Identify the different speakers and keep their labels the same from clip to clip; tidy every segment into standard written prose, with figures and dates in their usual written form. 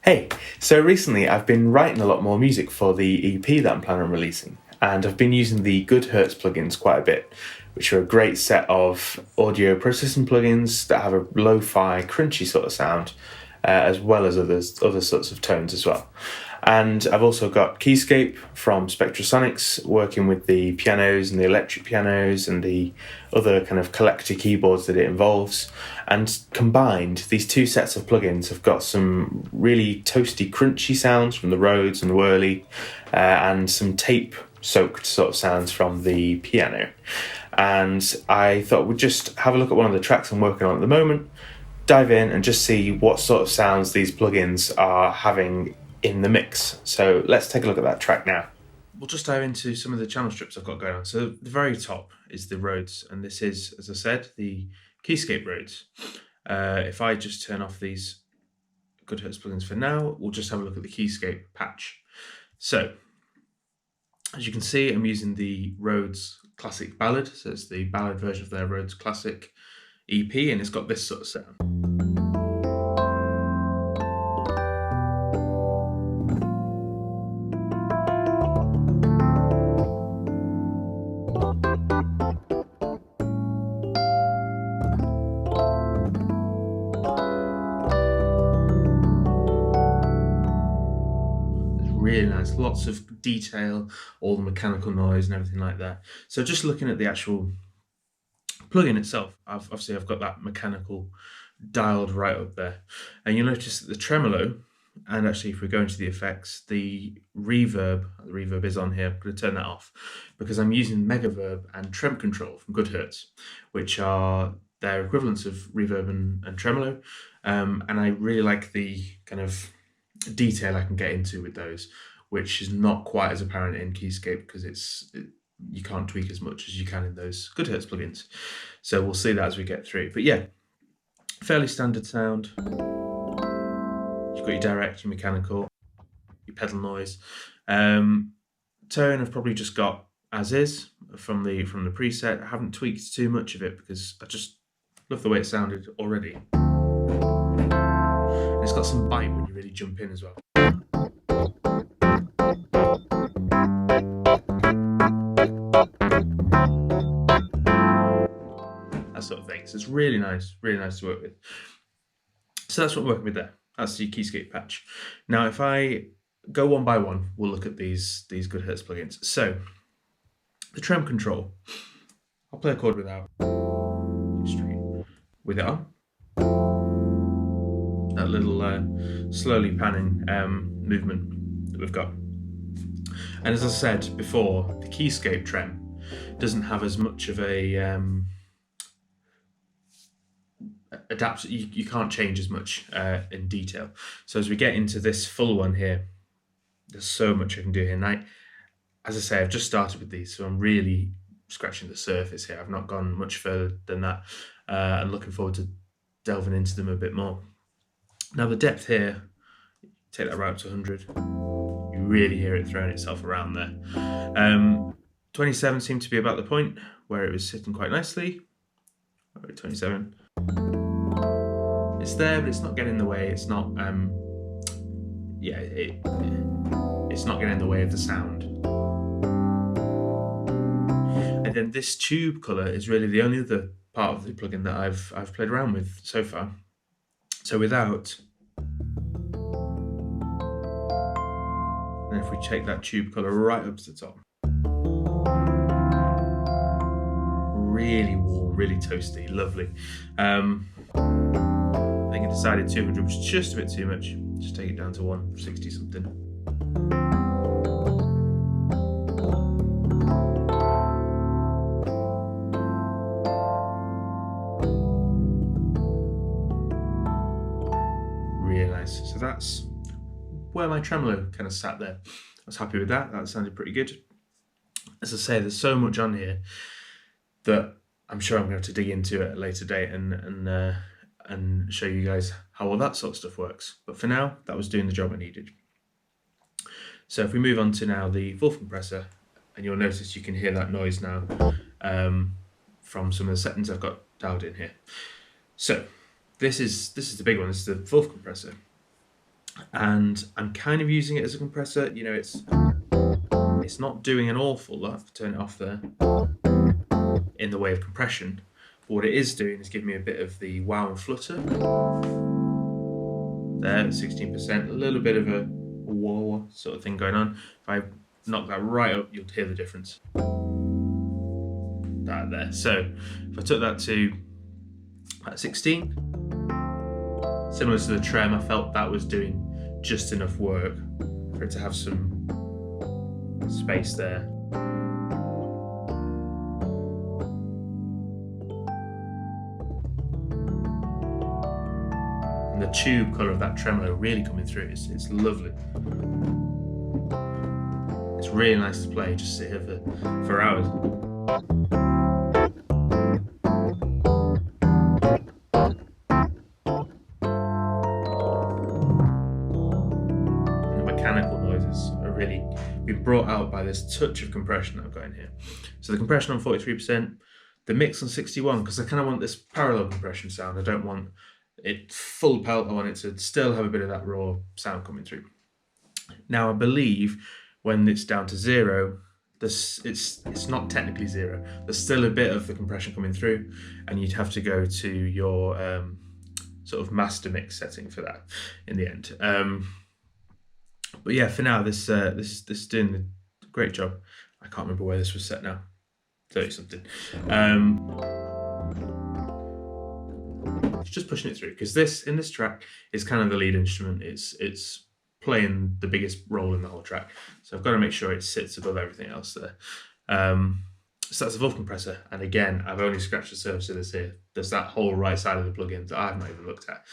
Speaker 1: Hey, so recently I've been writing a lot more music for the EP that I'm planning on releasing, and I've been using the Goodhertz plugins quite a bit, which are a great set of audio processing plugins that have a lo-fi, crunchy sort of sound, as well as other sorts of tones as well. And I've also got Keyscape from Spectrasonics, working with the pianos and the electric pianos and the other kind of collector keyboards that it involves. And combined, these two sets of plugins have got some really toasty, crunchy sounds from the Rhodes and Whirly, and some tape-soaked sort of sounds from the piano. And I thought we'd just have a look at one of the tracks I'm working on at the moment, dive in and just see what sort of sounds these plugins are having in the mix. So let's take a look at that track now. We'll just dive into some of the channel strips I've got going on. So the very top is the Rhodes, and this is, as I said, the Keyscape Rhodes. If I just turn off these Goodhertz plugins for now, we'll just have a look at the Keyscape patch. So, as you can see, I'm using the Rhodes Classic Ballad. So it's the ballad version of their Rhodes Classic EP, and it's got this sort of sound. Really nice, lots of detail, all the mechanical noise and everything like that. So just looking at the actual plugin itself, I've got that mechanical dialed right up there, and you'll notice that the tremolo, and actually if we go into the effects, the reverb is on here. I'm going to turn that off because I'm using Megaverb and Trem Control from Goodhertz, which are their equivalents of reverb and tremolo, and I really like the kind of detail I can get into with those, which is not quite as apparent in Keyscape because you can't tweak as much as you can in those Goodhertz plugins. So we'll see that as we get through. But yeah, fairly standard sound. You've got your direct, your mechanical, your pedal noise. Tone I've probably just got as is from the preset. I haven't tweaked too much of it because I just love the way it sounded already. It's got some bite when you really jump in as well. That sort of thing. So it's really nice to work with. So that's what I'm working with there. That's the Keyscape patch. Now, if I go one by one, we'll look at these Goodhertz plugins. So the Trem Control, I'll play a chord without, with it on. That little slowly panning movement that we've got. And as I said before, the Keyscape Trem doesn't have as much of a you can't change as much in detail. So as we get into this full one here, there's so much I can do here. And as I say, I've just started with these, so I'm really scratching the surface here. I've not gone much further than that, and looking forward to delving into them a bit more. Now the depth here, take that right up to 100. You really hear it throwing itself around there. 27 seemed to be about the point where it was sitting quite nicely. 27. It's there, but it's not getting in the way. It's not, it's not getting in the way of the sound. And then this tube color is really the only other part of the plugin that I've played around with so far. So without, and if we take that tube color right up to the top, really warm, really toasty, lovely. I think I decided 200 was just a bit too much. Just take it down to 160 something. Really nice. So that's where my tremolo kind of sat there. I was happy with that. That sounded pretty good. As I say, there's so much on here that I'm sure I'm going to have to dig into at a later date and show you guys how all that sort of stuff works. But for now, that was doing the job I needed. So if we move on to now the Vulf Compressor, and you'll notice you can hear that noise now from some of the settings I've got dialed in here. So this is the big one. This is the Vulf Compressor. and I'm kind of using it as a compressor. You know, it's not doing an awful lot. If I turn it off there, in the way of compression. But what it is doing is giving me a bit of the wow and flutter. There, 16%, a little bit of a whoa sort of thing going on. If I knock that right up, you'll hear the difference. That there. So if I took that to 16, similar to the Trem, I felt that was doing just enough work for it to have some space there. And the tube colour of that tremolo really coming through. It's lovely. It's really nice to play. Just sit here for hours. And the mechanical noises are really been brought out by this touch of compression that I've got in here. So the compression on 43%, the mix on 61, because I kind of want this parallel compression sound. I don't want it full pelt. I want it to still have a bit of that raw sound coming through. Now I believe when it's down to 0, it's not technically 0. There's still a bit of the compression coming through, and you'd have to go to your sort of master mix setting for that in the end. But yeah, for now, this is doing a great job. I can't remember where this was set now. 30 something. It's just pushing it through, because in this track is kind of the lead instrument. It's playing the biggest role in the whole track, so I've got to make sure it sits above everything else there. So that's the Vulf compressor, and again, I've only scratched the surface of this here. There's that whole right side of the plugin that I've not even looked at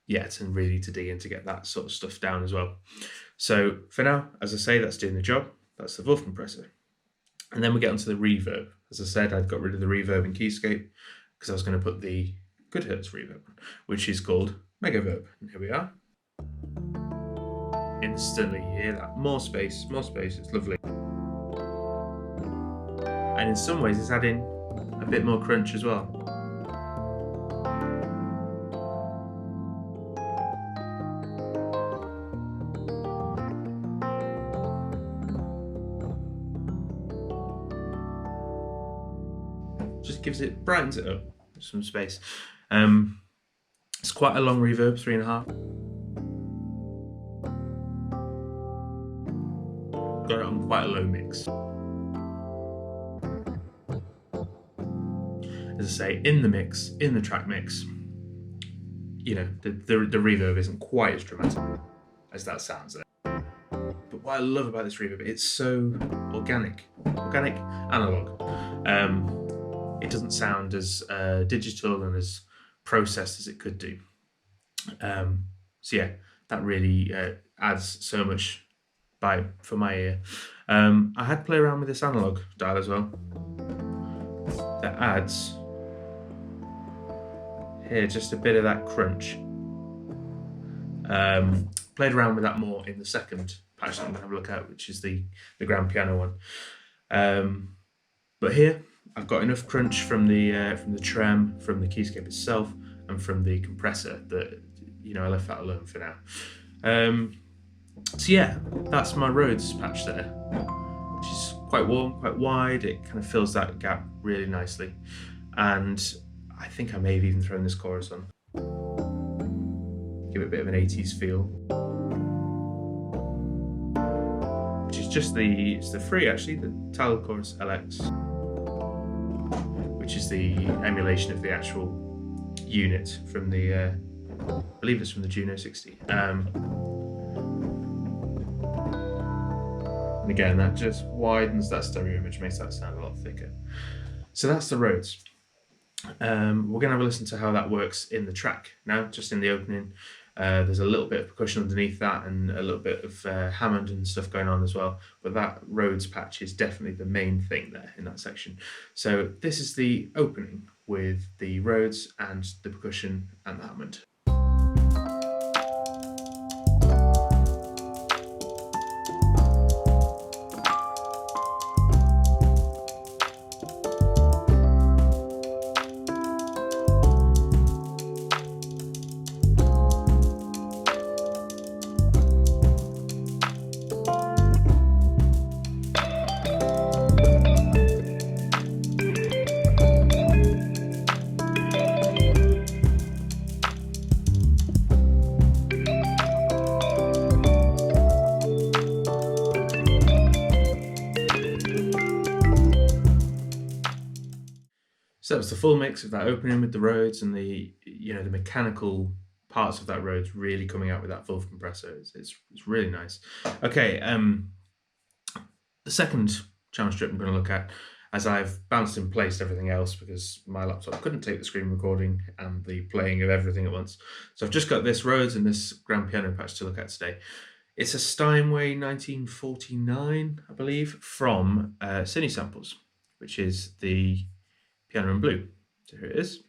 Speaker 1: yet, and really to dig in to get that sort of stuff down as well. So for now, as I say, that's doing the job. That's the Vulf compressor. And then we get onto the reverb. As I said, I'd got rid of the reverb in Keyscape because I was going to put the Goodhertz reverb on, which is called Megaverb. And here we are. Instantly you hear that. More space, it's lovely. And in some ways it's adding a bit more crunch as well. Just brightens it up with some space. It's quite a long reverb, 3.5. Got it on quite a low mix. As I say, in the mix, in the track mix, you know, the reverb isn't quite as dramatic as that sounds there. But what I love about this reverb, it's so organic analog. It doesn't sound as digital and as processed as it could do. So yeah, that really adds so much for my ear. I had to play around with this analog dial as well. That adds here just a bit of that crunch. Played around with that more in the second patch that I'm going to have a look at, which is the grand piano one. But here I've got enough crunch from the Trem, from the Keyscape itself, and from the compressor that, you know, I left that alone for now. So yeah, that's my Rhodes patch there, which is quite warm, quite wide. It kind of fills that gap really nicely, and I think I may have even thrown this chorus on. Give it a bit of an 80s feel. Which is just it's the free actually, the TAL Chorus LX, which is the emulation of the actual unit from the, I believe it's from the Juno 60. And again, that just widens that stereo image, makes that sound a lot thicker. So that's the Rhodes. We're going to have a listen to how that works in the track now, just in the opening. There's a little bit of percussion underneath that and a little bit of Hammond and stuff going on as well, but that Rhodes patch is definitely the main thing there in that section. So this is the opening with the Rhodes and the percussion and the Hammond. So it's the full mix of that opening with the Rhodes and the the mechanical parts of that Rhodes really coming out with that Vulf compressor. It's really nice. Okay, the second channel strip I'm going to look at, as I've bounced and placed everything else because my laptop couldn't take the screen recording and the playing of everything at once. So I've just got this Rhodes and this grand piano patch to look at today. It's a Steinway 1949, I believe, from Cinesamples, which is the piano in blue. So here it is.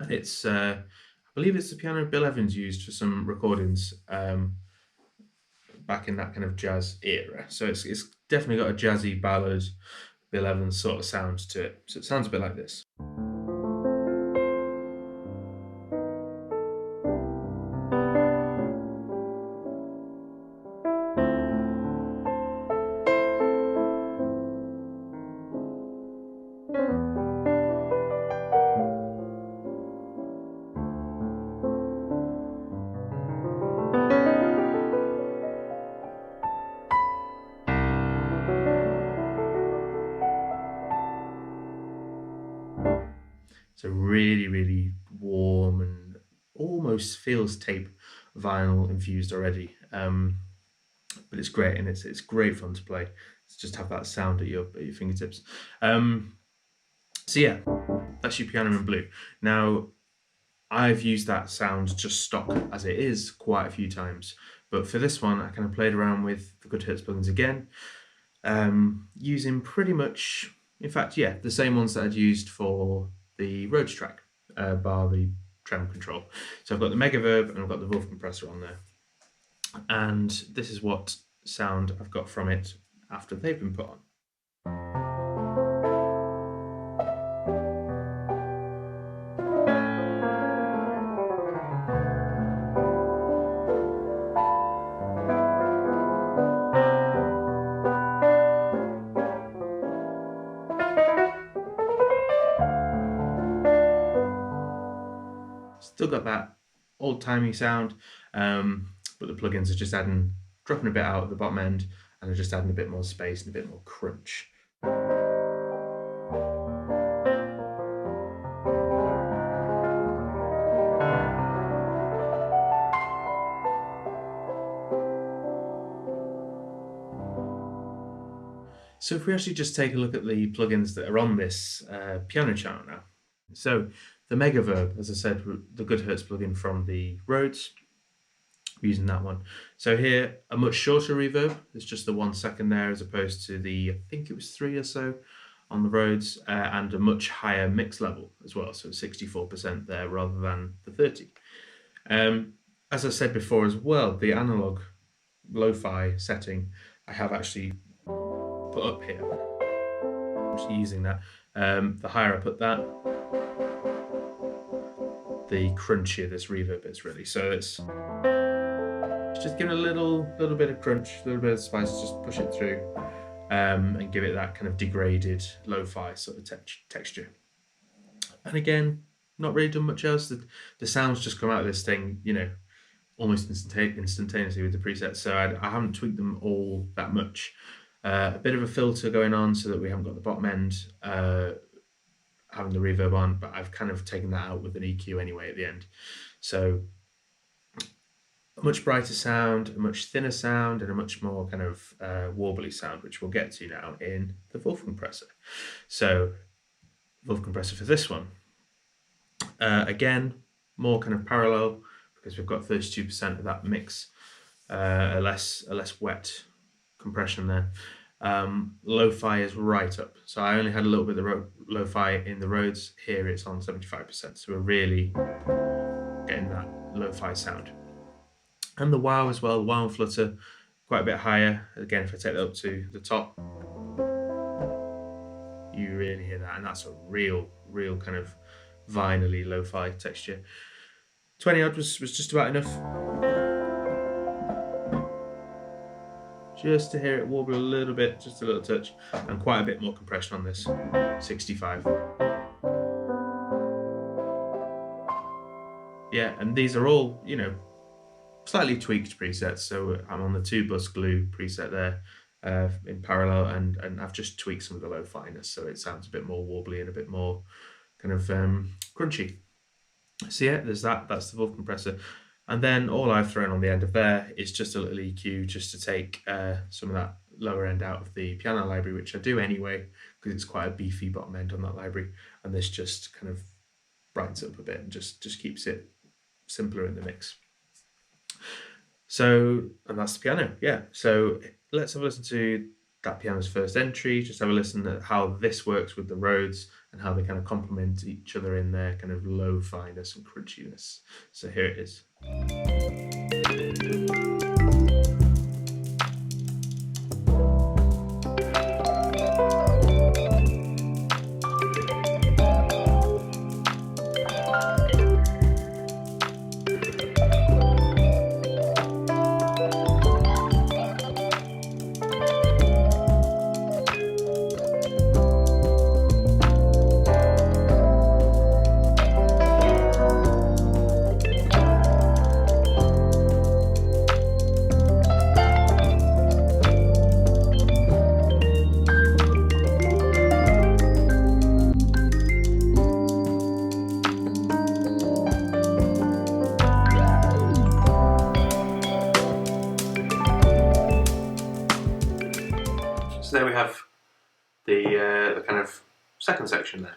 Speaker 1: And it's, I believe it's the piano Bill Evans used for some recordings back in that kind of jazz era. So it's definitely got a jazzy ballad, Bill Evans sort of sound to it. So it sounds a bit like this. So really, really warm and almost feels tape vinyl infused already. But it's great, and it's great fun to play. It's just have that sound at your fingertips. So yeah, that's your piano in blue. Now, I've used that sound just stock as it is quite a few times, but for this one, I kind of played around with the Goodhertz plugins again, using pretty much, in fact, yeah, the same ones that I'd used for the Rhodes track, bar the Trem Control. So I've got the Megaverb and I've got the Vulf Compressor on there. And this is what sound I've got from it after they've been put on. Still got that old-timey sound, but the plugins are just dropping a bit out at the bottom end, and they're just adding a bit more space and a bit more crunch. So if we actually just take a look at the plugins that are on this piano channel now. So the Megaverb, as I said, the Goodhertz plugin from the Rhodes, we're using that one. So here, a much shorter reverb. It's just the 1 second there as opposed to the, I think it was 3 or so on the Rhodes, and a much higher mix level as well. So 64% there rather than the 30. As I said before as well, the analog lo-fi setting I have actually put up here. I'm just using that. The higher I put that, the crunchier this reverb is really. So it's just giving a little bit of crunch, a little bit of spice, just push it through and give it that kind of degraded lo-fi sort of texture. And again, not really done much else. The sounds just come out of this thing, almost instantaneously with the presets. So I haven't tweaked them all that much. A bit of a filter going on so that we haven't got the bottom end having the reverb on, but I've kind of taken that out with an EQ anyway at the end. So a much brighter sound, a much thinner sound, and a much more kind of warbly sound, which we'll get to now in the Vulf Compressor. So Vulf Compressor for this one. Again, more kind of parallel because we've got 32% of that mix, a less wet compression there. Lo-fi is right up. So I only had a little bit of lo-fi in the Rhodes. Here it's on 75%. So we're really getting that lo-fi sound. And the wow as well, the wow and flutter, quite a bit higher. Again, if I take that up to the top, you really hear that. And that's a real kind of vinyl-y lo-fi texture. 20 odd was just about enough. Just to hear it warble a little bit, just a little touch, and quite a bit more compression on this, 65. Yeah, and these are all, slightly tweaked presets. So I'm on the 2-bus glue preset there in parallel, and I've just tweaked some of the lo-finess, so it sounds a bit more warbly and a bit more kind of crunchy. So yeah, there's that. That's the Vulf compressor. And then all I've thrown on the end of there is just a little EQ just to take some of that lower end out of the piano library, which I do anyway, because it's quite a beefy bottom end on that library. And this just kind of brightens it up a bit and just keeps it simpler in the mix. So, and that's the piano, yeah. So let's have a listen to that piano's first entry, just have a listen at how this works with the Rhodes and how they kind of complement each other in their kind of lo-finess and crunchiness. So here it is. So there we have the kind of second section there.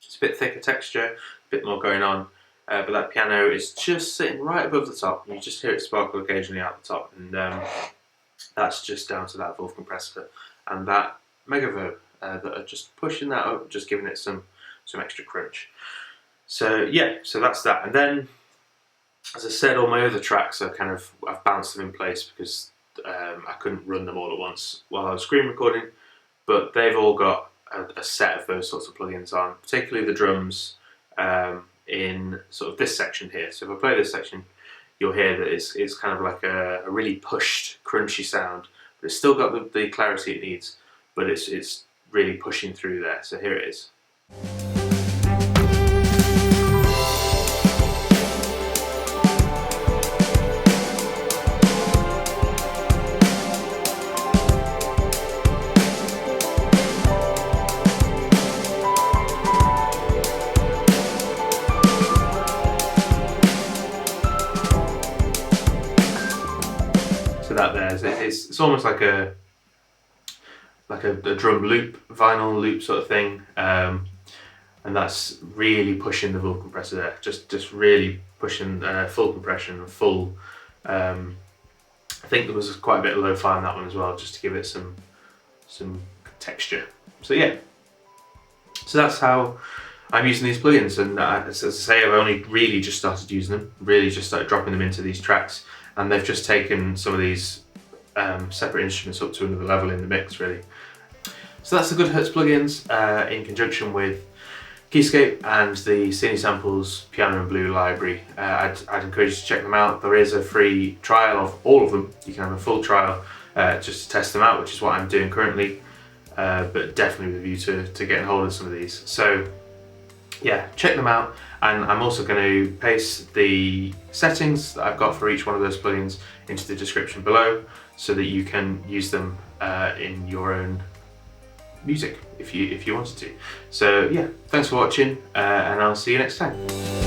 Speaker 1: It's a bit thicker texture, a bit more going on, but that piano is just sitting right above the top, and you just hear it sparkle occasionally out the top, and that's just down to that Vulf compressor and that Megaverb that are just pushing that up, just giving it some extra crunch. So yeah, so that's that. And then, as I said, all my other tracks are kind of, I've bounced them in place because I couldn't run them all at once while I was screen recording, but they've all got a set of those sorts of plugins on, particularly the drums in sort of this section here. So if I play this section, you'll hear that it's kind of like a really pushed, crunchy sound, but it's still got the clarity it needs, but it's really pushing through there. So here it is. That there, it's almost like a drum loop, vinyl loop sort of thing, and that's really pushing the Vulf compressor there, just really pushing full compression, full. I think there was quite a bit of lo-fi on that one as well, just to give it some texture. So yeah, so that's how I'm using these plugins, and as I say, I've only really just started using them, really just started dropping them into these tracks. And they've just taken some of these separate instruments up to another level in the mix, really. So that's the Goodhertz plugins in conjunction with Keyscape and the Cinesamples Piano and Blue library. I'd encourage you to check them out. There is a free trial of all of them. You can have a full trial just to test them out, which is what I'm doing currently, but definitely with a view to getting hold of some of these. So yeah, check them out. And I'm also going to paste the settings that I've got for each one of those plugins into the description below, so that you can use them in your own music if you wanted to. So yeah, thanks for watching, and I'll see you next time.